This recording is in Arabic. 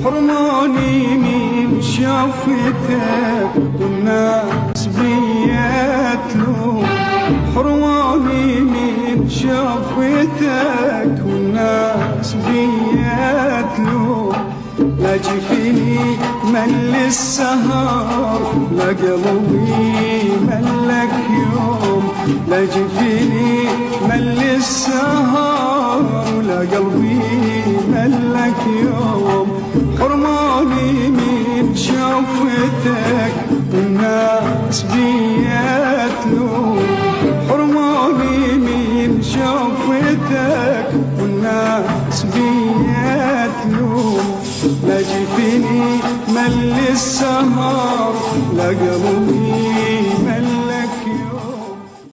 حرماني من شافتك والناس بيتلوم، حرماني من شافتك والناس بيتلوم، لا جفيني مل السهر لا قلبي ملك يوم، لا جفيني مل السهر ولا قلبي ملك يوم، حرماني من شافتك والناس بيتلوم، حرماني من شافتك والناس بيتلوم، لا جفيني مل السهر لا قلبي